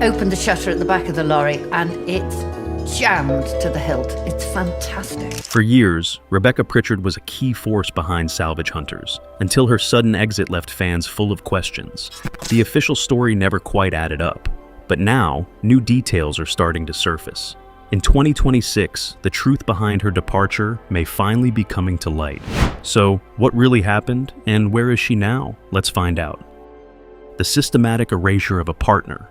opened the shutter at the back of the lorry, and it's jammed to the hilt. It's fantastic. For years, Rebecca Pritchard was a key force behind Salvage Hunters, until her sudden exit left fans full of questions. The official story never quite added up, but now, new details are starting to surface. In 2026, the truth behind her departure may finally be coming to light. So, what really happened, and where is she now? Let's find out. The systematic erasure of a partner.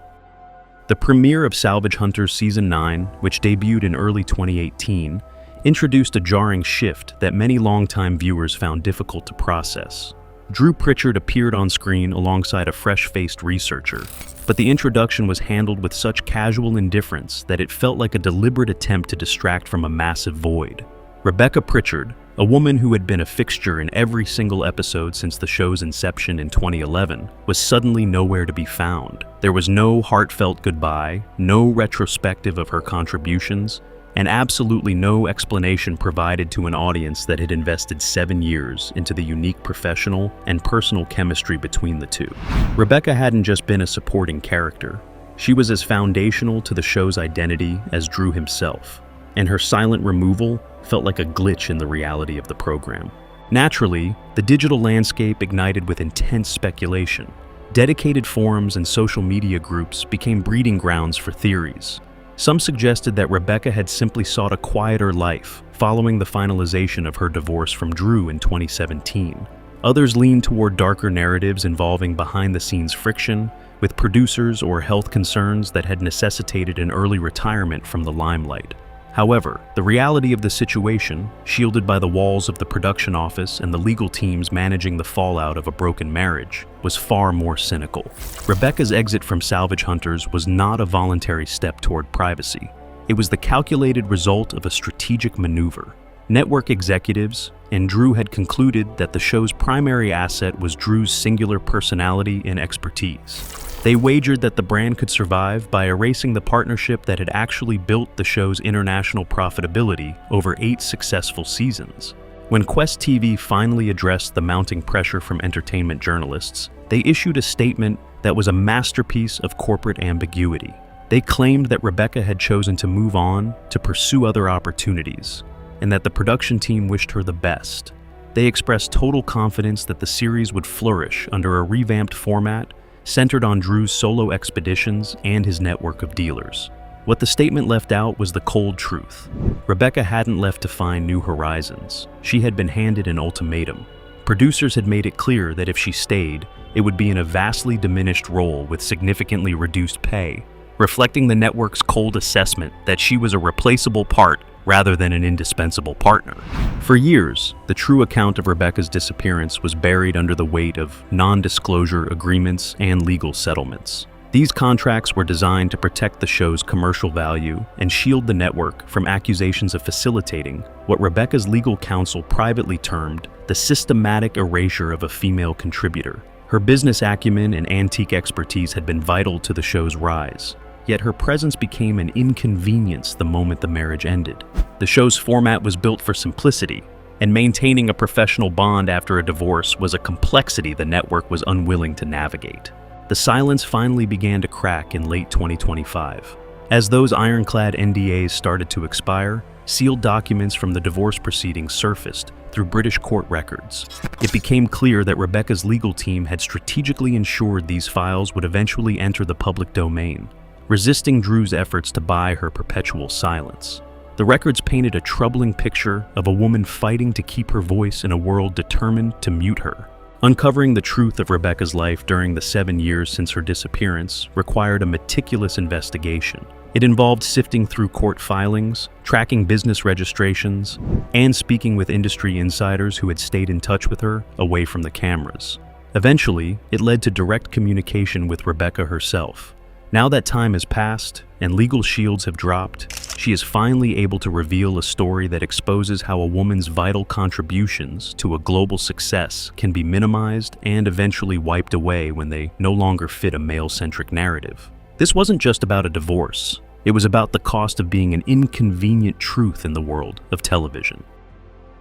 The premiere of Salvage Hunters Season 9, which debuted in early 2018, introduced a jarring shift that many longtime viewers found difficult to process. Drew Pritchard appeared on screen alongside a fresh-faced researcher, but the introduction was handled with such casual indifference that it felt like a deliberate attempt to distract from a massive void. Rebecca Pritchard, a woman who had been a fixture in every single episode since the show's inception in 2011, was suddenly nowhere to be found. There was no heartfelt goodbye, no retrospective of her contributions, and absolutely no explanation provided to an audience that had invested 7 years into the unique professional and personal chemistry between the two. Rebecca hadn't just been a supporting character. She was as foundational to the show's identity as Drew himself, and her silent removal felt like a glitch in the reality of the program. Naturally, the digital landscape ignited with intense speculation. Dedicated forums and social media groups became breeding grounds for theories. Some suggested that Rebecca had simply sought a quieter life following the finalization of her divorce from Drew in 2017. Others leaned toward darker narratives involving behind-the-scenes friction with producers or health concerns that had necessitated an early retirement from the limelight. However, the reality of the situation, shielded by the walls of the production office and the legal teams managing the fallout of a broken marriage, was far more cynical. Rebecca's exit from Salvage Hunters was not a voluntary step toward privacy. It was the calculated result of a strategic maneuver. Network executives and Drew had concluded that the show's primary asset was Drew's singular personality and expertise. They wagered that the brand could survive by erasing the partnership that had actually built the show's international profitability over 8 successful seasons. When Quest TV finally addressed the mounting pressure from entertainment journalists, they issued a statement that was a masterpiece of corporate ambiguity. They claimed that Rebecca had chosen to move on to pursue other opportunities, and that the production team wished her the best. They expressed total confidence that the series would flourish under a revamped format centered on Drew's solo expeditions and his network of dealers. What the statement left out was the cold truth. Rebecca hadn't left to find new horizons. She had been handed an ultimatum. Producers had made it clear that if she stayed, it would be in a vastly diminished role with significantly reduced pay, reflecting the network's cold assessment that she was a replaceable part rather than an indispensable partner. For years, the true account of Rebecca's disappearance was buried under the weight of non-disclosure agreements and legal settlements. These contracts were designed to protect the show's commercial value and shield the network from accusations of facilitating what Rebecca's legal counsel privately termed the systematic erasure of a female contributor. Her business acumen and antique expertise had been vital to the show's rise. Yet her presence became an inconvenience the moment the marriage ended. The show's format was built for simplicity, and maintaining a professional bond after a divorce was a complexity the network was unwilling to navigate. The silence finally began to crack in late 2025. As those ironclad NDAs started to expire, sealed documents from the divorce proceedings surfaced through British court records. It became clear that Rebecca's legal team had strategically ensured these files would eventually enter the public domain, resisting Drew's efforts to buy her perpetual silence. The records painted a troubling picture of a woman fighting to keep her voice in a world determined to mute her. Uncovering the truth of Rebecca's life during the 7 years since her disappearance required a meticulous investigation. It involved sifting through court filings, tracking business registrations, and speaking with industry insiders who had stayed in touch with her away from the cameras. Eventually, it led to direct communication with Rebecca herself. Now that time has passed and legal shields have dropped, she is finally able to reveal a story that exposes how a woman's vital contributions to a global success can be minimized and eventually wiped away when they no longer fit a male-centric narrative. This wasn't just about a divorce. It was about the cost of being an inconvenient truth in the world of television.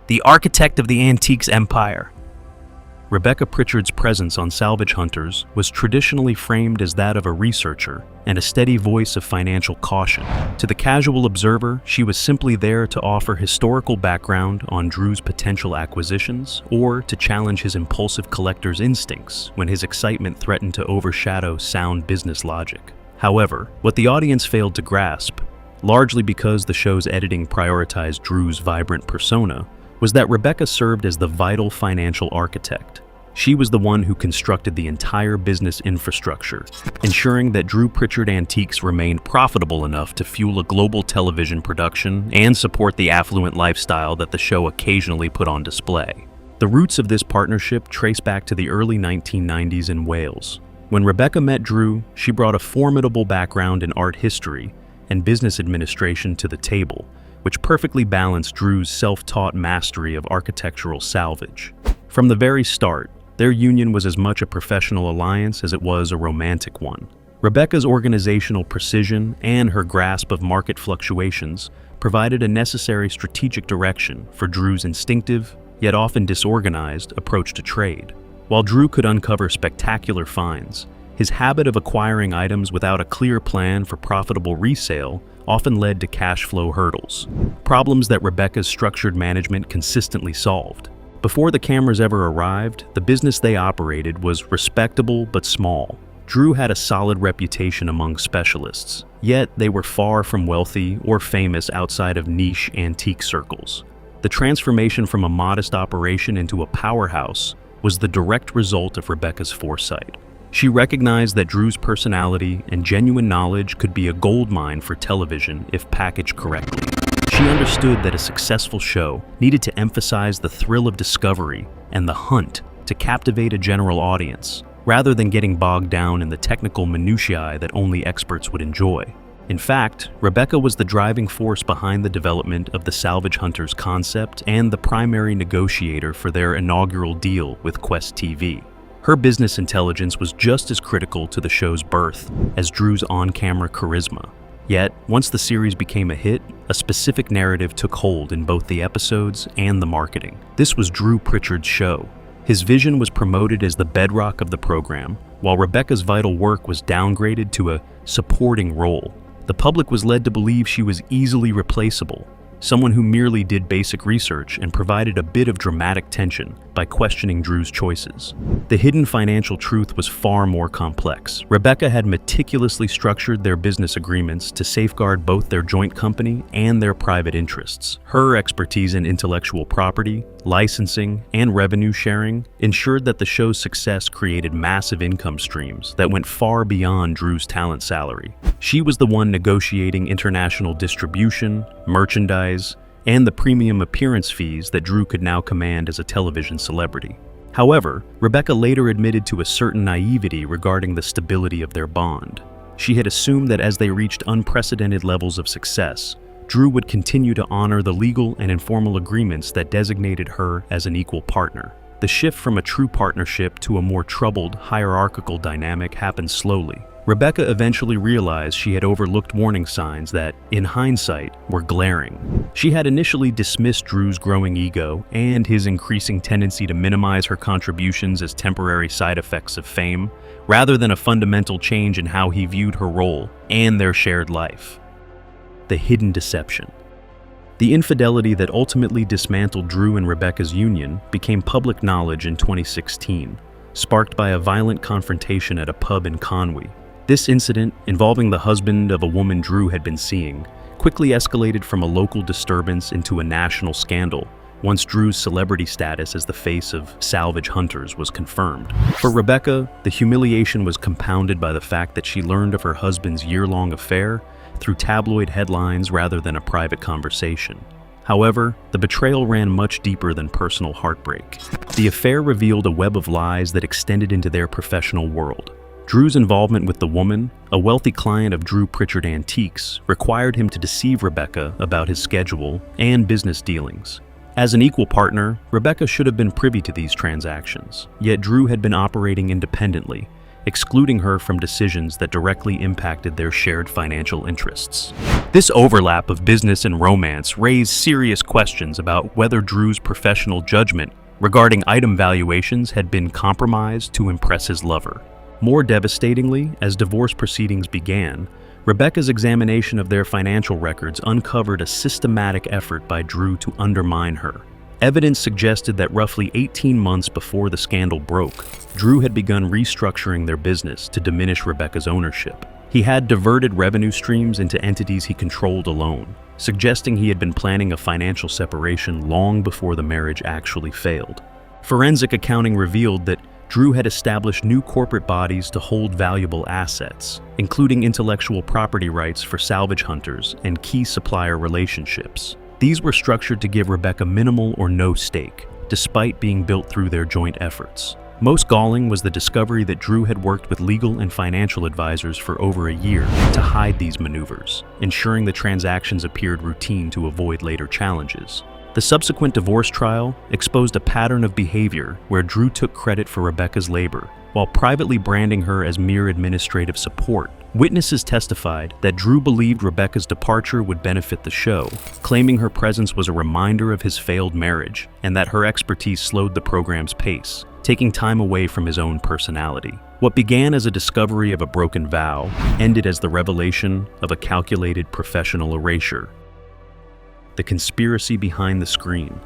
The architect of the antiques empire. Rebecca Pritchard's presence on Salvage Hunters was traditionally framed as that of a researcher and a steady voice of financial caution. To the casual observer, she was simply there to offer historical background on Drew's potential acquisitions or to challenge his impulsive collector's instincts when his excitement threatened to overshadow sound business logic. However, what the audience failed to grasp, largely because the show's editing prioritized Drew's vibrant persona, was that Rebecca served as the vital financial architect. She was the one who constructed the entire business infrastructure, ensuring that Drew Pritchard Antiques remained profitable enough to fuel a global television production and support the affluent lifestyle that the show occasionally put on display. The roots of this partnership trace back to the early 1990s in Wales. When Rebecca met Drew, she brought a formidable background in art history and business administration to the table, which perfectly balanced Drew's self-taught mastery of architectural salvage. From the very start, their union was as much a professional alliance as it was a romantic one. Rebecca's organizational precision and her grasp of market fluctuations provided a necessary strategic direction for Drew's instinctive, yet often disorganized, approach to trade. While Drew could uncover spectacular finds, his habit of acquiring items without a clear plan for profitable resale often led to cash flow hurdles, problems that Rebecca's structured management consistently solved. Before the cameras ever arrived, the business they operated was respectable but small. Drew had a solid reputation among specialists, yet they were far from wealthy or famous outside of niche antique circles. The transformation from a modest operation into a powerhouse was the direct result of Rebecca's foresight. She recognized that Drew's personality and genuine knowledge could be a goldmine for television if packaged correctly. She understood that a successful show needed to emphasize the thrill of discovery and the hunt to captivate a general audience, rather than getting bogged down in the technical minutiae that only experts would enjoy. In fact, Rebecca was the driving force behind the development of the Salvage Hunters concept and the primary negotiator for their inaugural deal with Quest TV. Her business intelligence was just as critical to the show's birth as Drew's on-camera charisma. Yet, once the series became a hit, a specific narrative took hold in both the episodes and the marketing. This was Drew Pritchard's show. His vision was promoted as the bedrock of the program, while Rebecca's vital work was downgraded to a supporting role. The public was led to believe she was easily replaceable, someone who merely did basic research and provided a bit of dramatic tension by questioning Drew's choices. The hidden financial truth was far more complex. Rebecca had meticulously structured their business agreements to safeguard both their joint company and their private interests. Her expertise in intellectual property, licensing, and revenue sharing ensured that the show's success created massive income streams that went far beyond Drew's talent salary. She was the one negotiating international distribution, merchandise, and the premium appearance fees that Drew could now command as a television celebrity. However, Rebecca later admitted to a certain naivety regarding the stability of their bond. She had assumed that as they reached unprecedented levels of success, Drew would continue to honor the legal and informal agreements that designated her as an equal partner. The shift from a true partnership to a more troubled, hierarchical dynamic happened slowly. Rebecca eventually realized she had overlooked warning signs that, in hindsight, were glaring. She had initially dismissed Drew's growing ego and his increasing tendency to minimize her contributions as temporary side effects of fame, rather than a fundamental change in how he viewed her role and their shared life. The hidden deception. The infidelity that ultimately dismantled Drew and Rebecca's union became public knowledge in 2016, sparked by a violent confrontation at a pub in Conwy. This incident, involving the husband of a woman Drew had been seeing, quickly escalated from a local disturbance into a national scandal once Drew's celebrity status as the face of Salvage Hunters was confirmed. For Rebecca, the humiliation was compounded by the fact that she learned of her husband's year-long affair through tabloid headlines rather than a private conversation. However, the betrayal ran much deeper than personal heartbreak. The affair revealed a web of lies that extended into their professional world. Drew's involvement with the woman, a wealthy client of Drew Pritchard Antiques, required him to deceive Rebecca about his schedule and business dealings. As an equal partner, Rebecca should have been privy to these transactions, yet Drew had been operating independently, excluding her from decisions that directly impacted their shared financial interests. This overlap of business and romance raised serious questions about whether Drew's professional judgment regarding item valuations had been compromised to impress his lover. More devastatingly, as divorce proceedings began, Rebecca's examination of their financial records uncovered a systematic effort by Drew to undermine her. Evidence suggested that roughly 18 months before the scandal broke, Drew had begun restructuring their business to diminish Rebecca's ownership. He had diverted revenue streams into entities he controlled alone, suggesting he had been planning a financial separation long before the marriage actually failed. Forensic accounting revealed that Drew had established new corporate bodies to hold valuable assets, including intellectual property rights for Salvage Hunters and key supplier relationships. These were structured to give Rebecca minimal or no stake, despite being built through their joint efforts. Most galling was the discovery that Drew had worked with legal and financial advisors for over a year to hide these maneuvers, ensuring the transactions appeared routine to avoid later challenges. The subsequent divorce trial exposed a pattern of behavior where Drew took credit for Rebecca's labor, while privately branding her as mere administrative support. Witnesses testified that Drew believed Rebecca's departure would benefit the show, claiming her presence was a reminder of his failed marriage and that her expertise slowed the program's pace, taking time away from his own personality. What began as a discovery of a broken vow ended as the revelation of a calculated professional erasure. The conspiracy behind the screen.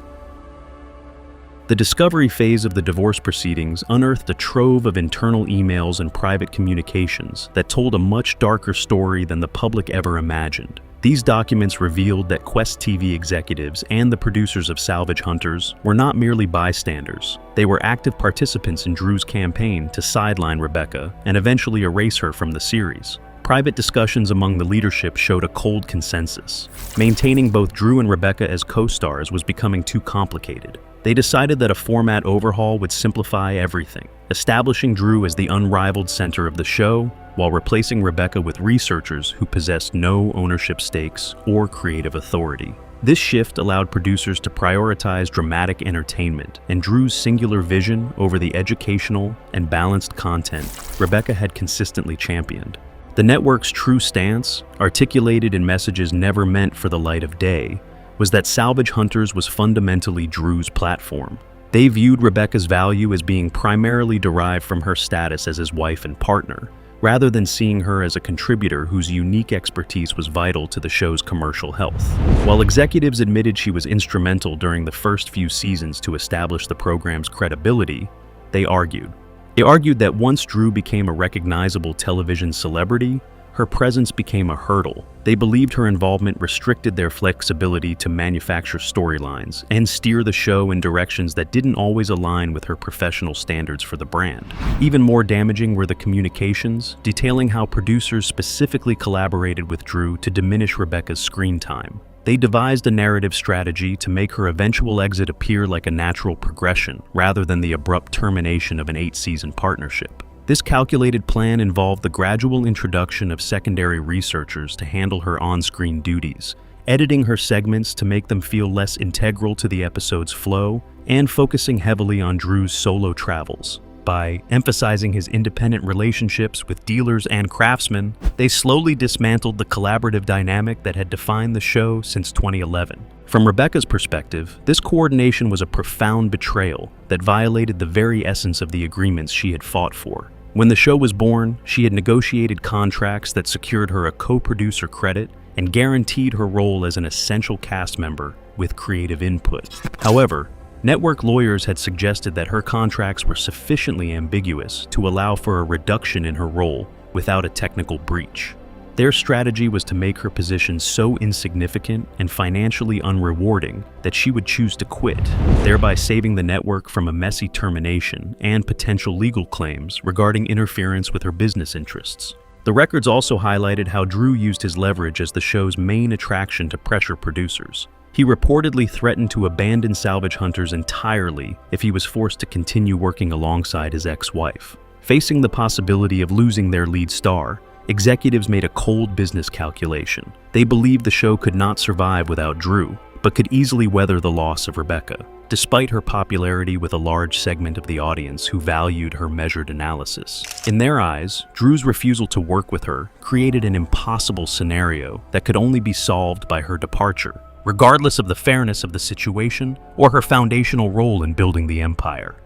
The discovery phase of the divorce proceedings unearthed a trove of internal emails and private communications that told a much darker story than the public ever imagined. These documents revealed that Quest TV executives and the producers of Salvage Hunters were not merely bystanders. They were active participants in Drew's campaign to sideline Rebecca and eventually erase her from the series. Private discussions among the leadership showed a cold consensus. Maintaining both Drew and Rebecca as co-stars was becoming too complicated. They decided that a format overhaul would simplify everything, establishing Drew as the unrivaled center of the show, while replacing Rebecca with researchers who possessed no ownership stakes or creative authority. This shift allowed producers to prioritize dramatic entertainment and Drew's singular vision over the educational and balanced content Rebecca had consistently championed. The network's true stance, articulated in messages never meant for the light of day, was that Salvage Hunters was fundamentally Drew's platform. They viewed Rebecca's value as being primarily derived from her status as his wife and partner, rather than seeing her as a contributor whose unique expertise was vital to the show's commercial health. While executives admitted she was instrumental during the first few seasons to establish the program's credibility, they argued. They argued that once Drew became a recognizable television celebrity, her presence became a hurdle. They believed her involvement restricted their flexibility to manufacture storylines and steer the show in directions that didn't always align with her professional standards for the brand. Even more damaging were the communications, detailing how producers specifically collaborated with Drew to diminish Rebecca's screen time. They devised a narrative strategy to make her eventual exit appear like a natural progression rather than the abrupt termination of an 8-season partnership. This calculated plan involved the gradual introduction of secondary researchers to handle her on-screen duties, editing her segments to make them feel less integral to the episode's flow, and focusing heavily on Drew's solo travels. By emphasizing his independent relationships with dealers and craftsmen, they slowly dismantled the collaborative dynamic that had defined the show since 2011. From Rebecca's perspective, this coordination was a profound betrayal that violated the very essence of the agreements she had fought for. When the show was born, she had negotiated contracts that secured her a co-producer credit and guaranteed her role as an essential cast member with creative input. However, network lawyers had suggested that her contracts were sufficiently ambiguous to allow for a reduction in her role without a technical breach. Their strategy was to make her position so insignificant and financially unrewarding that she would choose to quit, thereby saving the network from a messy termination and potential legal claims regarding interference with her business interests. The records also highlighted how Drew used his leverage as the show's main attraction to pressure producers. He reportedly threatened to abandon Salvage Hunters entirely if he was forced to continue working alongside his ex-wife. Facing the possibility of losing their lead star, executives made a cold business calculation. They believed the show could not survive without Drew, but could easily weather the loss of Rebecca, despite her popularity with a large segment of the audience who valued her measured analysis. In their eyes, Drew's refusal to work with her created an impossible scenario that could only be solved by her departure. regardless of the fairness of the situation or her foundational role in building the empire.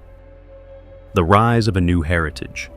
The rise of a new heritage.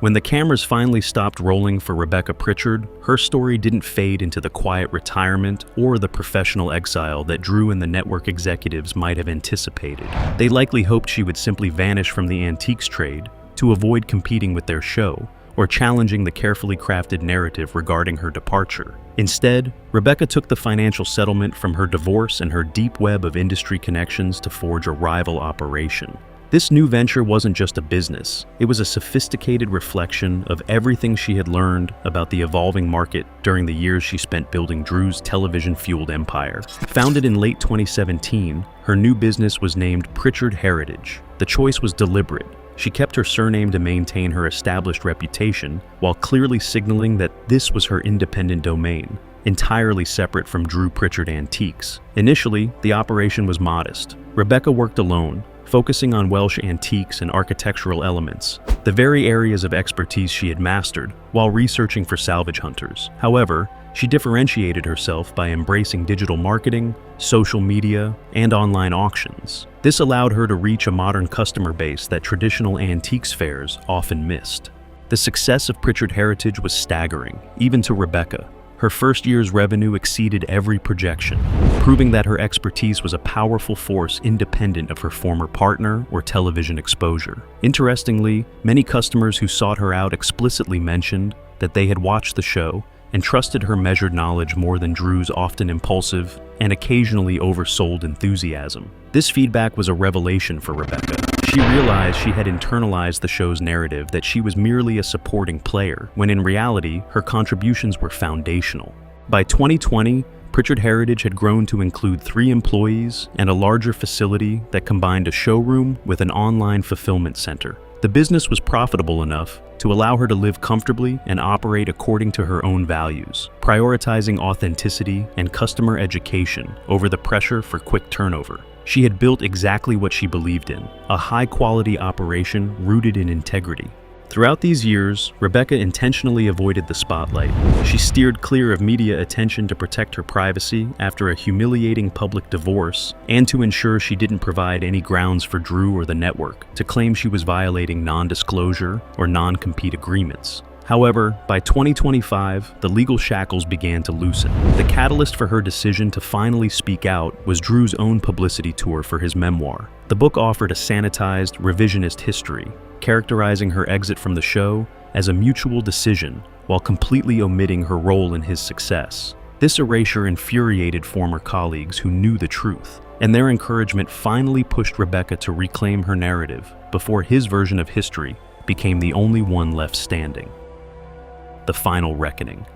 When the cameras finally stopped rolling for Rebecca Pritchard, her story didn't fade into the quiet retirement or the professional exile that Drew and the network executives might have anticipated. They likely hoped she would simply vanish from the antiques trade to avoid competing with their show or challenging the carefully crafted narrative regarding her departure. Instead, Rebecca took the financial settlement from her divorce and her deep web of industry connections to forge a rival operation. This new venture wasn't just a business, it was a sophisticated reflection of everything she had learned about the evolving market during the years she spent building Drew's television-fueled empire. Founded in late 2017, her new business was named Pritchard Heritage. The choice was deliberate. She kept her surname to maintain her established reputation, while clearly signaling that this was her independent domain, entirely separate from Drew Pritchard Antiques. Initially, the operation was modest. Rebecca worked alone, focusing on Welsh antiques and architectural elements, the very areas of expertise she had mastered while researching for Salvage Hunters. However, she differentiated herself by embracing digital marketing, social media, and online auctions. This allowed her to reach a modern customer base that traditional antiques fairs often missed. The success of Pritchard Heritage was staggering, even to Rebecca. Her first year's revenue exceeded every projection, proving that her expertise was a powerful force independent of her former partner or television exposure. Interestingly, many customers who sought her out explicitly mentioned that they had watched the show and trusted her measured knowledge more than Drew's often impulsive and occasionally oversold enthusiasm. This feedback was a revelation for Rebecca. She realized she had internalized the show's narrative that she was merely a supporting player, when in reality, her contributions were foundational. By 2020, Pritchard Heritage had grown to include 3 employees and a larger facility that combined a showroom with an online fulfillment center. The business was profitable enough to allow her to live comfortably and operate according to her own values, prioritizing authenticity and customer education over the pressure for quick turnover. She had built exactly what she believed in, a high-quality operation rooted in integrity. Throughout these years, Rebecca intentionally avoided the spotlight. She steered clear of media attention to protect her privacy after a humiliating public divorce, and to ensure she didn't provide any grounds for Drew or the network to claim she was violating non-disclosure or non-compete agreements. However, by 2025, the legal shackles began to loosen. The catalyst for her decision to finally speak out was Drew's own publicity tour for his memoir. The book offered a sanitized, revisionist history, characterizing her exit from the show as a mutual decision while completely omitting her role in his success. This erasure infuriated former colleagues who knew the truth, and their encouragement finally pushed Rebecca to reclaim her narrative before his version of history became the only one left standing. The final reckoning.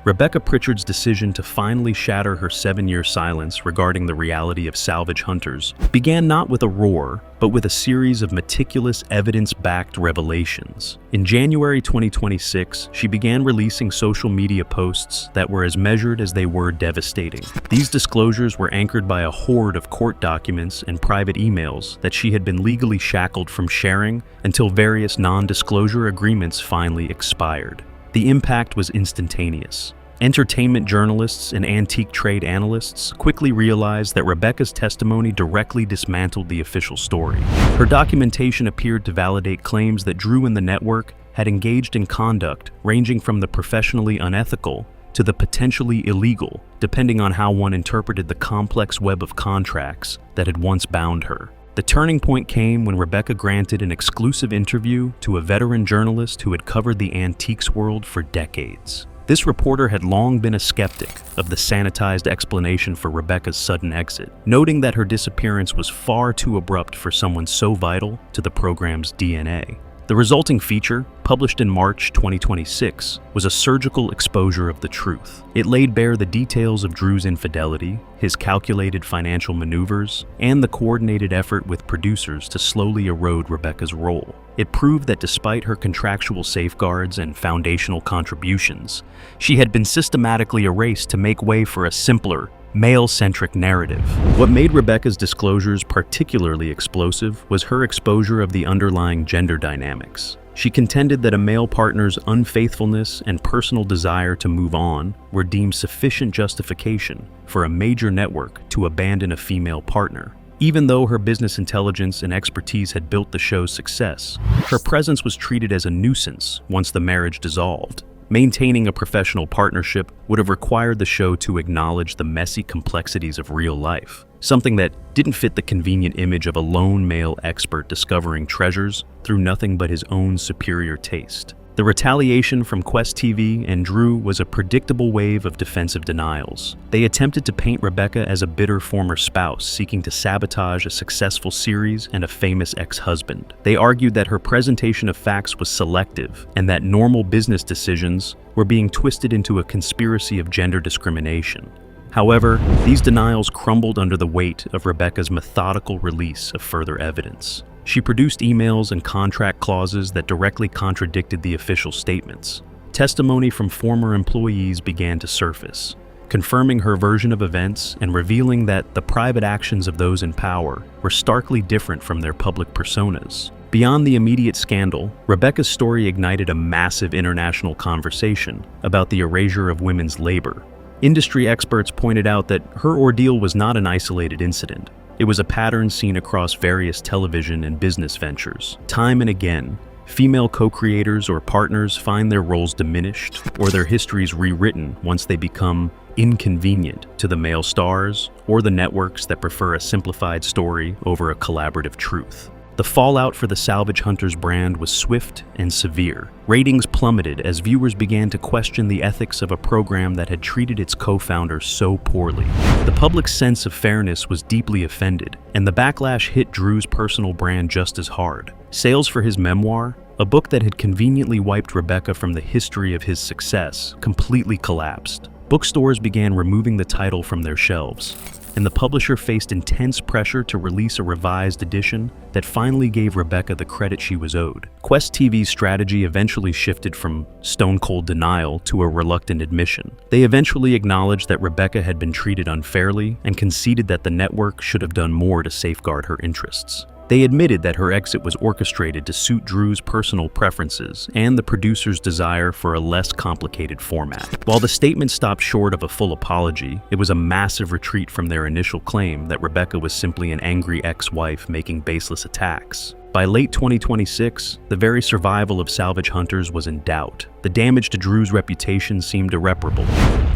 Rebecca Pritchard's decision to finally shatter her 7-year silence regarding the reality of Salvage Hunters began not with a roar, but with a series of meticulous, evidence-backed revelations. In January 2026, she began releasing social media posts that were as measured as they were devastating. These disclosures were anchored by a horde of court documents and private emails that she had been legally shackled from sharing until various non-disclosure agreements finally expired. The impact was instantaneous. Entertainment journalists and antique trade analysts quickly realized that Rebecca's testimony directly dismantled the official story. Her documentation appeared to validate claims that Drew and the network had engaged in conduct ranging from the professionally unethical to the potentially illegal, depending on how one interpreted the complex web of contracts that had once bound her. The turning point came when Rebecca granted an exclusive interview to a veteran journalist who had covered the antiques world for decades. This reporter had long been a skeptic of the sanitized explanation for Rebecca's sudden exit, noting that her disappearance was far too abrupt for someone so vital to the program's DNA. The resulting feature, published in March 2026, was a surgical exposure of the truth. It laid bare the details of Drew's infidelity, his calculated financial maneuvers, and the coordinated effort with producers to slowly erode Rebecca's role. It proved that despite her contractual safeguards and foundational contributions, she had been systematically erased to make way for a simpler, male-centric narrative. What made Rebecca's disclosures particularly explosive was her exposure of the underlying gender dynamics. She contended that a male partner's unfaithfulness and personal desire to move on were deemed sufficient justification for a major network to abandon a female partner. Even though her business intelligence and expertise had built the show's success, her presence was treated as a nuisance once the marriage dissolved. Maintaining a professional partnership would have required the show to acknowledge the messy complexities of real life, something that didn't fit the convenient image of a lone male expert discovering treasures through nothing but his own superior taste. The retaliation from Quest TV and Drew was a predictable wave of defensive denials. They attempted to paint Rebecca as a bitter former spouse seeking to sabotage a successful series and a famous ex-husband. They argued that her presentation of facts was selective and that normal business decisions were being twisted into a conspiracy of gender discrimination. However, these denials crumbled under the weight of Rebecca's methodical release of further evidence. She produced emails and contract clauses that directly contradicted the official statements. Testimony from former employees began to surface, confirming her version of events and revealing that the private actions of those in power were starkly different from their public personas. Beyond the immediate scandal, Rebecca's story ignited a massive international conversation about the erasure of women's labor. Industry experts pointed out that her ordeal was not an isolated incident. It was a pattern seen across various television and business ventures. Time and again, female co-creators or partners find their roles diminished or their histories rewritten once they become inconvenient to the male stars or the networks that prefer a simplified story over a collaborative truth. The fallout for the Salvage Hunters brand was swift and severe. Ratings plummeted as viewers began to question the ethics of a program that had treated its co-founders so poorly. The public's sense of fairness was deeply offended, and the backlash hit Drew's personal brand just as hard. Sales for his memoir, a book that had conveniently wiped Rebecca from the history of his success, completely collapsed. Bookstores began removing the title from their shelves, and the publisher faced intense pressure to release a revised edition that finally gave Rebecca the credit she was owed. Quest TV's strategy eventually shifted from stone-cold denial to a reluctant admission. They eventually acknowledged that Rebecca had been treated unfairly and conceded that the network should have done more to safeguard her interests. They admitted that her exit was orchestrated to suit Drew's personal preferences and the producer's desire for a less complicated format. While the statement stopped short of a full apology, it was a massive retreat from their initial claim that Rebecca was simply an angry ex-wife making baseless attacks. By late 2026, the very survival of Salvage Hunters was in doubt. The damage to Drew's reputation seemed irreparable,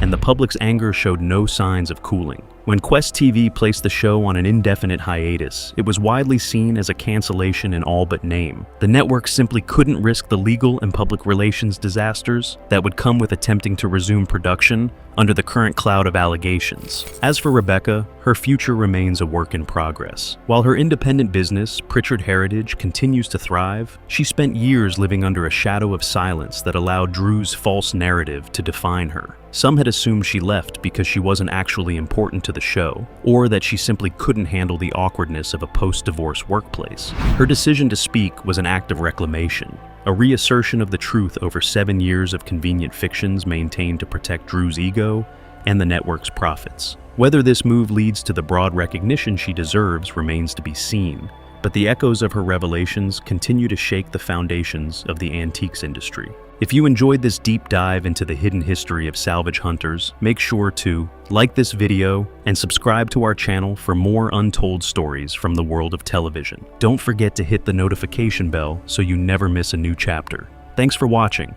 and the public's anger showed no signs of cooling. When Quest TV placed the show on an indefinite hiatus, it was widely seen as a cancellation in all but name. The network simply couldn't risk the legal and public relations disasters that would come with attempting to resume production under the current cloud of allegations. As for Rebecca, her future remains a work in progress. While her independent business, Pritchard Heritage, continues to thrive, she spent years living under a shadow of silence that allowed Drew's false narrative to define her. Some had assumed she left because she wasn't actually important to the show, or that she simply couldn't handle the awkwardness of a post-divorce workplace. Her decision to speak was an act of reclamation, a reassertion of the truth over 7 years of convenient fictions maintained to protect Drew's ego and the network's profits. Whether this move leads to the broad recognition she deserves remains to be seen, but the echoes of her revelations continue to shake the foundations of the antiques industry. If you enjoyed this deep dive into the hidden history of Salvage Hunters, make sure to like this video and subscribe to our channel for more untold stories from the world of television. Don't forget to hit the notification bell so you never miss a new chapter. Thanks for watching.